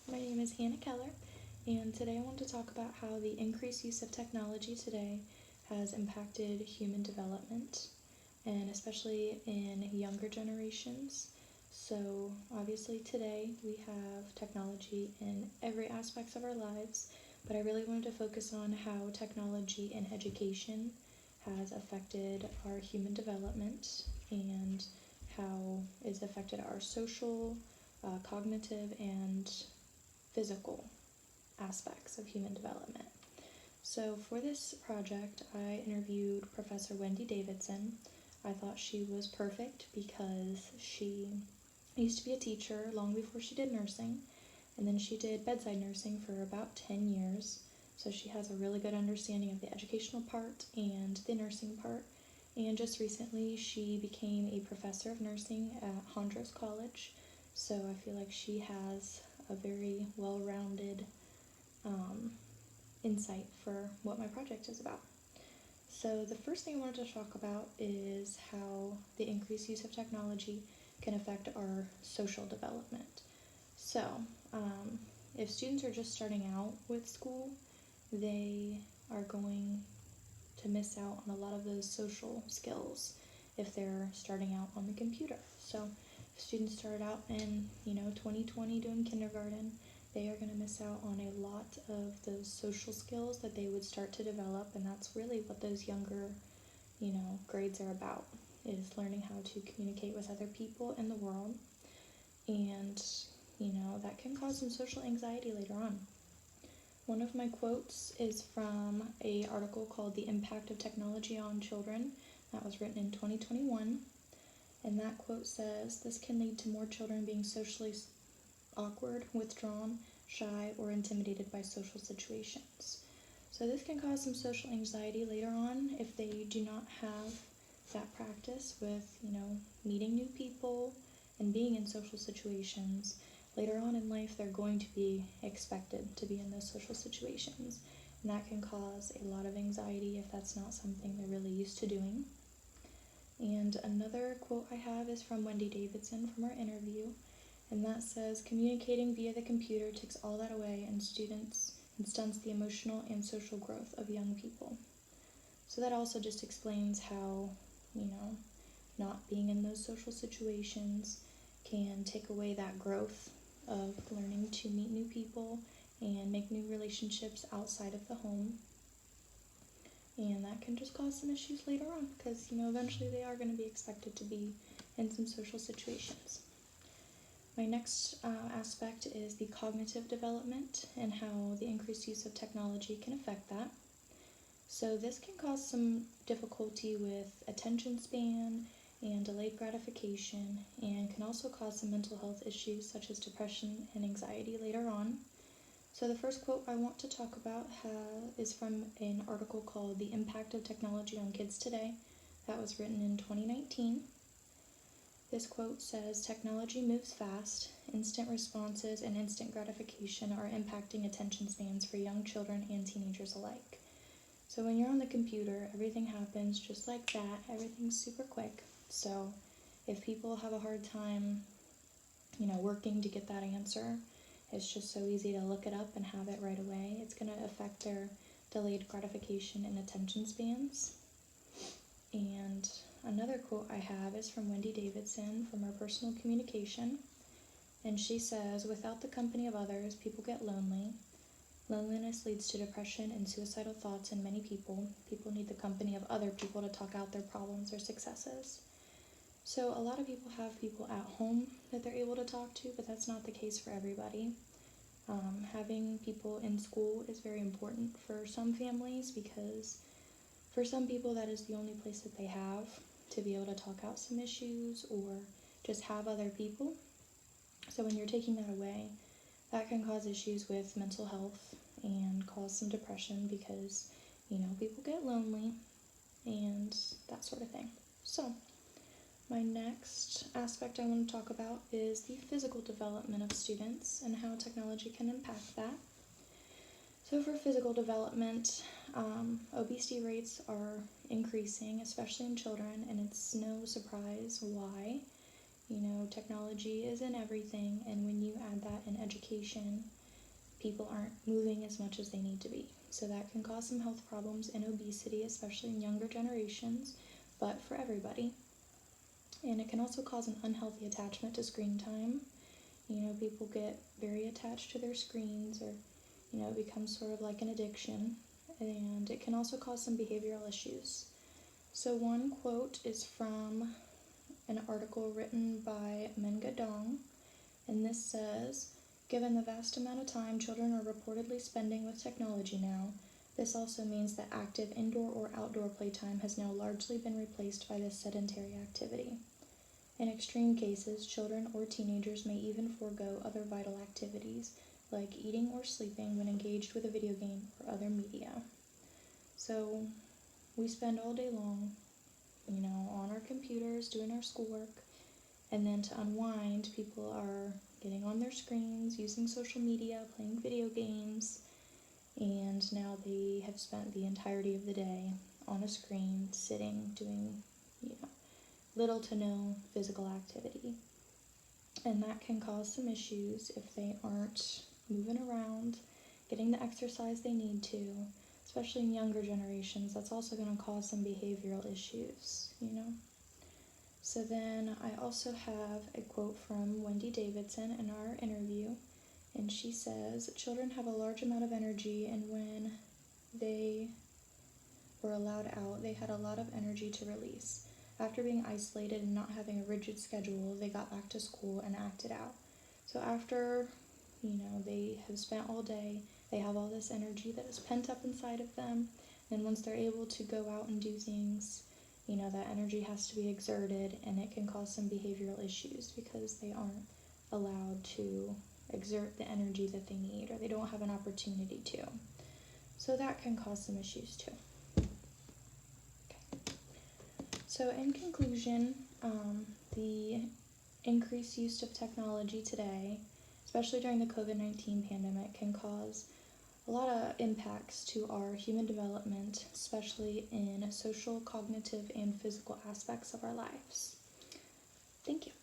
my name is Hannah Keller, and today I want to talk about how the increased use of technology today has impacted human development, and especially in younger generations. So, obviously, today we have technology in every aspect of our lives, but I really wanted to focus on how technology in education has affected our human development and how it's affected our social, cognitive, and physical aspects of human development. So, for this project, I interviewed Professor Wendy Davidson. I thought she was perfect because she used to be a teacher long before she did nursing, and then she did bedside nursing for about 10 years. So, she has a really good understanding of the educational part and the nursing part. And just recently, she became a professor of nursing at Hondros College. So I feel like she has a very well-rounded insight for what my project is about. So the first thing I wanted to talk about is how the increased use of technology can affect our social development. So if students are just starting out with school, they are going to miss out on a lot of those social skills if they're starting out on the computer. So if students started out in 2020 doing kindergarten, they are going to miss out on a lot of those social skills that they would start to develop, and that's really what those younger grades are about, is learning how to communicate with other people in the world. And that can cause some social anxiety later on. One of my quotes is from an article called The Impact of Technology on Children that was written in 2021. And that quote says, "This can lead to more children being socially awkward, withdrawn, shy, or intimidated by social situations." So this can cause some social anxiety later on if they do not have that practice with, meeting new people and being in social situations. Later on in life, they're going to be expected to be in those social situations. And that can cause a lot of anxiety if that's not something they're really used to doing. And another quote I have is from Wendy Davidson from our interview, and that says, "Communicating via the computer takes all that away and stunts the emotional and social growth of young people." So that also just explains how, not being in those social situations can take away that growth of learning to meet new people and make new relationships outside of the home. And that can just cause some issues later on because, eventually they are going to be expected to be in some social situations. My next aspect is the cognitive development and how the increased use of technology can affect that. So this can cause some difficulty with attention span and delayed gratification, and can also cause some mental health issues such as depression and anxiety later on. So the first quote I want to talk about is from an article called The Impact of Technology on Kids Today that was written in 2019. This quote says, "Technology moves fast. Instant responses and instant gratification are impacting attention spans for young children and teenagers alike." So when you're on the computer, everything happens just like that. Everything's super quick. So if people have a hard time, working to get that answer, it's just so easy to look it up and have it right away. It's going to affect their delayed gratification and attention spans. And another quote I have is from Wendy Davidson from our personal communication. And she says, "Without the company of others, people get lonely. Loneliness leads to depression and suicidal thoughts in many people. People need the company of other people to talk out their problems or successes." So a lot of people have people at home that they're able to talk to, but that's not the case for everybody. Having people in school is very important for some families because for some people that is the only place that they have to be able to talk out some issues or just have other people. So when you're taking that away, that can cause issues with mental health and cause some depression because, people get lonely and that sort of thing. So my next aspect I want to talk about is the physical development of students and how technology can impact that. So for physical development, obesity rates are increasing, especially in children, and it's no surprise why. You know, technology is in everything, and when you add that in education, people aren't moving as much as they need to be. So that can cause some health problems and obesity, especially in younger generations, but for everybody. And it can also cause an unhealthy attachment to screen time. You know, people get very attached to their screens, or, you know, it becomes sort of like an addiction. And it can also cause some behavioral issues. So one quote is from an article written by Menga Dong, and this says, "Given the vast amount of time children are reportedly spending with technology now, this also means that active indoor or outdoor playtime has now largely been replaced by this sedentary activity. In extreme cases, children or teenagers may even forego other vital activities, like eating or sleeping, when engaged with a video game or other media." So we spend all day long, you know, on our computers doing our schoolwork, and then to unwind, people are getting on their screens, using social media, playing video games, and now they have spent the entirety of the day on a screen, sitting, doing, you know, little to no physical activity. And that can cause some issues if they aren't moving around, getting the exercise they need to, especially in younger generations. That's also going to cause some behavioral issues, you know. So then I also have a quote from Wendy Davidson in our interview, and she says, "Children have a large amount of energy, and when they were allowed out, they had a lot of energy to release. After being isolated and not having a rigid schedule, they got back to school and acted out." So after, you know, they have spent all day, they have all this energy that is pent up inside of them, and once they're able to go out and do things, you know, that energy has to be exerted, and it can cause some behavioral issues because they aren't allowed to exert the energy that they need, or they don't have an opportunity to. So that can cause some issues too. Okay. So in conclusion, the increased use of technology today, especially during the COVID-19 pandemic, can cause a lot of impacts to our human development, especially in social, cognitive, and physical aspects of our lives. Thank you.